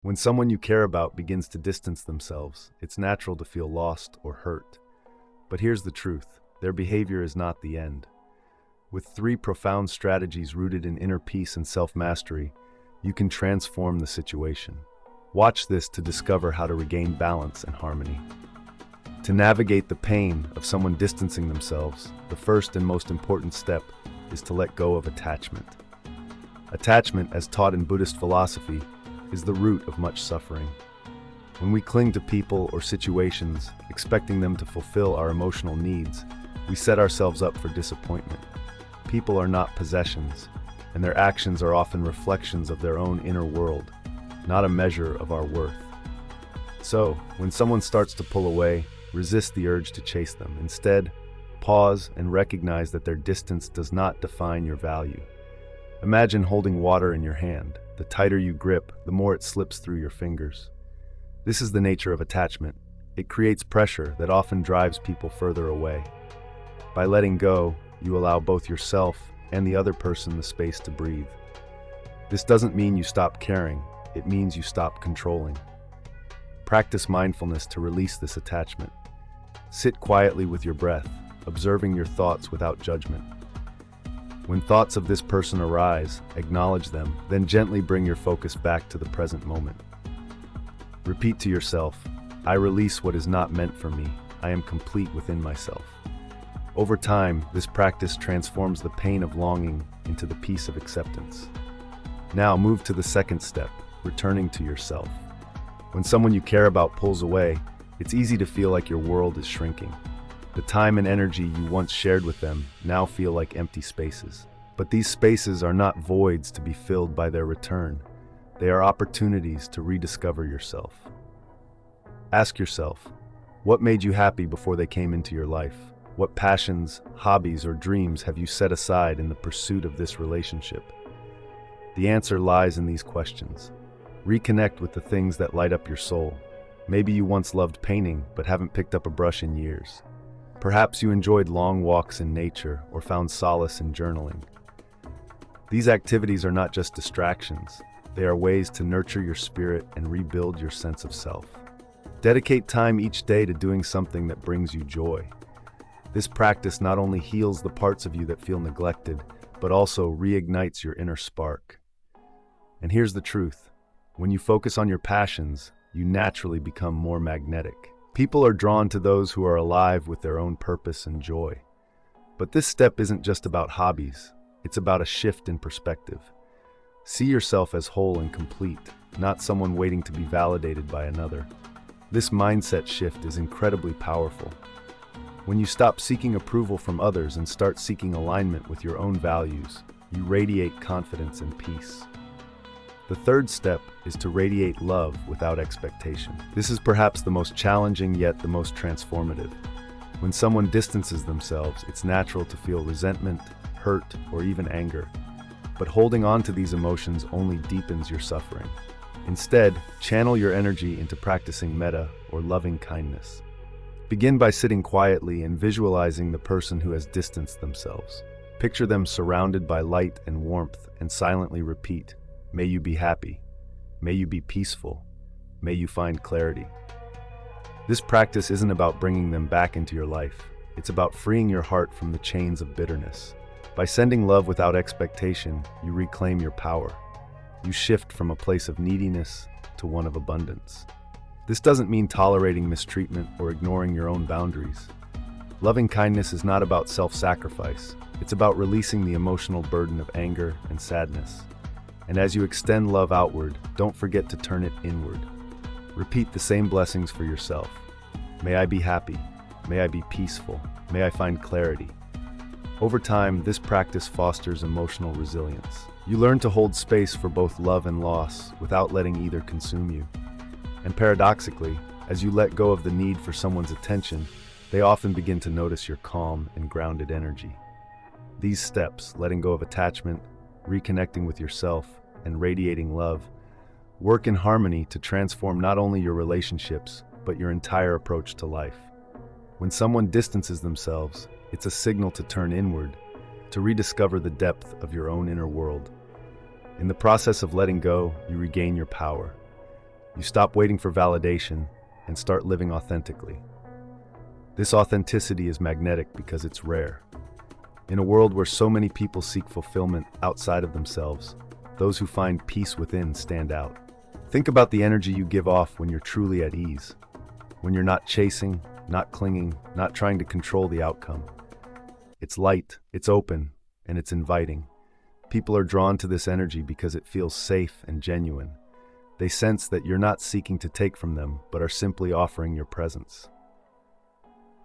When someone you care about begins to distance themselves, it's natural to feel lost or hurt. But here's the truth: their behavior is not the end. With 3 profound strategies rooted in inner peace and self-mastery, you can transform the situation. Watch this to discover how to regain balance and harmony. To navigate the pain of someone distancing themselves, the first and most important step is to let go of attachment. Attachment, as taught in Buddhist philosophy, is the root of much suffering. When we cling to people or situations, expecting them to fulfill our emotional needs, we set ourselves up for disappointment. People are not possessions, and their actions are often reflections of their own inner world, not a measure of our worth. So, when someone starts to pull away, resist the urge to chase them. Instead, pause and recognize that their distance does not define your value. Imagine holding water in your hand. The tighter you grip, the more it slips through your fingers. This is the nature of attachment. It creates pressure that often drives people further away. By letting go, you allow both yourself and the other person the space to breathe. This doesn't mean you stop caring. It means you stop controlling. Practice mindfulness to release this attachment. Sit quietly with your breath, observing your thoughts without judgment. When thoughts of this person arise, acknowledge them, then gently bring your focus back to the present moment. Repeat to yourself, "I release what is not meant for me. I am complete within myself." Over time, this practice transforms the pain of longing into the peace of acceptance. Now move to the second step, returning to yourself. When someone you care about pulls away, it's easy to feel like your world is shrinking. The time and energy you once shared with them now feel like empty spaces. But these spaces are not voids to be filled by their return. They are opportunities to rediscover yourself. Ask yourself, what made you happy before they came into your life? What passions, hobbies, or dreams have you set aside in the pursuit of this relationship? The answer lies in these questions. Reconnect with the things that light up your soul. Maybe you once loved painting but haven't picked up a brush in years. Perhaps you enjoyed long walks in nature or found solace in journaling. These activities are not just distractions. They are ways to nurture your spirit and rebuild your sense of self. Dedicate time each day to doing something that brings you joy. This practice not only heals the parts of you that feel neglected, but also reignites your inner spark. And here's the truth. When you focus on your passions, you naturally become more magnetic. People are drawn to those who are alive with their own purpose and joy. But this step isn't just about hobbies. It's about a shift in perspective. See yourself as whole and complete, not someone waiting to be validated by another. This mindset shift is incredibly powerful. When you stop seeking approval from others and start seeking alignment with your own values, you radiate confidence and peace. The third step is to radiate love without expectation. This is perhaps the most challenging yet the most transformative. When someone distances themselves, it's natural to feel resentment, hurt, or even anger. But holding on to these emotions only deepens your suffering. Instead, channel your energy into practicing metta or loving kindness. Begin by sitting quietly and visualizing the person who has distanced themselves. Picture them surrounded by light and warmth and silently repeat, "May you be happy. May you be peaceful. May you find clarity." This practice isn't about bringing them back into your life. It's about freeing your heart from the chains of bitterness. By sending love without expectation, you reclaim your power. You shift from a place of neediness to one of abundance. This doesn't mean tolerating mistreatment or ignoring your own boundaries. Loving kindness is not about self-sacrifice. It's about releasing the emotional burden of anger and sadness. And as you extend love outward, don't forget to turn it inward. Repeat the same blessings for yourself. May I be happy. May I be peaceful. May I find clarity. Over time, this practice fosters emotional resilience. You learn to hold space for both love and loss without letting either consume you. And paradoxically, as you let go of the need for someone's attention, they often begin to notice your calm and grounded energy. These steps, letting go of attachment, reconnecting with yourself, and radiating love, work in harmony to transform not only your relationships, but your entire approach to life. When someone distances themselves, it's a signal to turn inward, to rediscover the depth of your own inner world. In the process of letting go, you regain your power. You stop waiting for validation and start living authentically. This authenticity is magnetic because it's rare. In a world where so many people seek fulfillment outside of themselves, those who find peace within stand out. Think about the energy you give off when you're truly at ease, when you're not chasing, not clinging, not trying to control the outcome. It's light, it's open, and it's inviting. People are drawn to this energy because it feels safe and genuine. They sense that you're not seeking to take from them, but are simply offering your presence.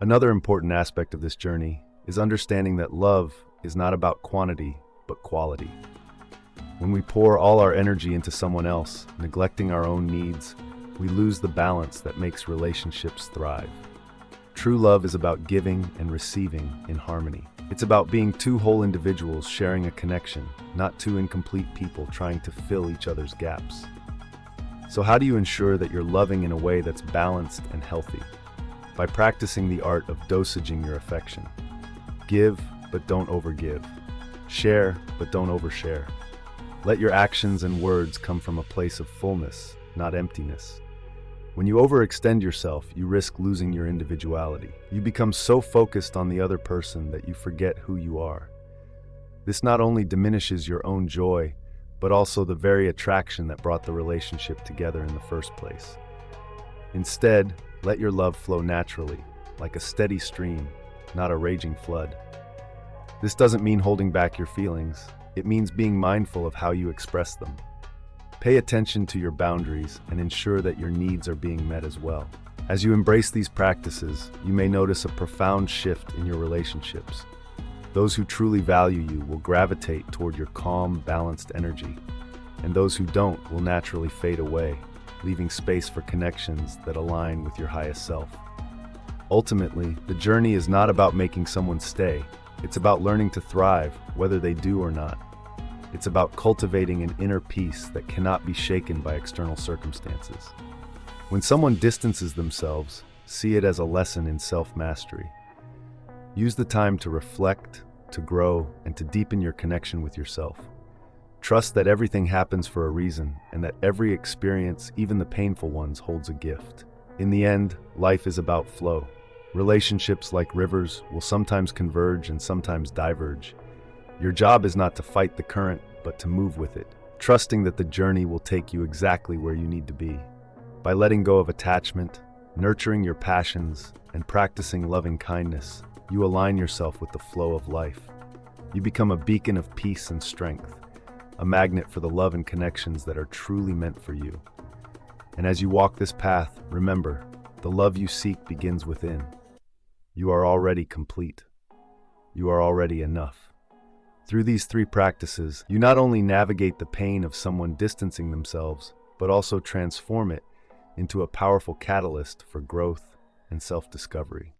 Another important aspect of this journey is understanding that love is not about quantity, but quality. When we pour all our energy into someone else, neglecting our own needs, we lose the balance that makes relationships thrive. True love is about giving and receiving in harmony. It's about being two whole individuals sharing a connection, not two incomplete people trying to fill each other's gaps. So how do you ensure that you're loving in a way that's balanced and healthy? By practicing the art of dosaging your affection. Give, but don't overgive. Share, but don't overshare. Let your actions and words come from a place of fullness, not emptiness. When you overextend yourself, you risk losing your individuality. You become so focused on the other person that you forget who you are. This not only diminishes your own joy, but also the very attraction that brought the relationship together in the first place. Instead, let your love flow naturally, like a steady stream, not a raging flood. This doesn't mean holding back your feelings. It means being mindful of how you express them. Pay attention to your boundaries and ensure that your needs are being met as well. As you embrace these practices, you may notice a profound shift in your relationships. Those who truly value you will gravitate toward your calm, balanced energy, and those who don't will naturally fade away, leaving space for connections that align with your highest self. Ultimately, the journey is not about making someone stay. It's about learning to thrive, whether they do or not. It's about cultivating an inner peace that cannot be shaken by external circumstances. When someone distances themselves, see it as a lesson in self-mastery. Use the time to reflect, to grow, and to deepen your connection with yourself. Trust that everything happens for a reason, and that every experience, even the painful ones, holds a gift. In the end, life is about flow. Relationships, like rivers, will sometimes converge and sometimes diverge. Your job is not to fight the current, but to move with it, trusting that the journey will take you exactly where you need to be. By letting go of attachment, nurturing your passions, and practicing loving kindness, you align yourself with the flow of life. You become a beacon of peace and strength, a magnet for the love and connections that are truly meant for you. And as you walk this path, remember, the love you seek begins within. You are already complete. You are already enough. Through these three practices, you not only navigate the pain of someone distancing themselves, but also transform it into a powerful catalyst for growth and self-discovery.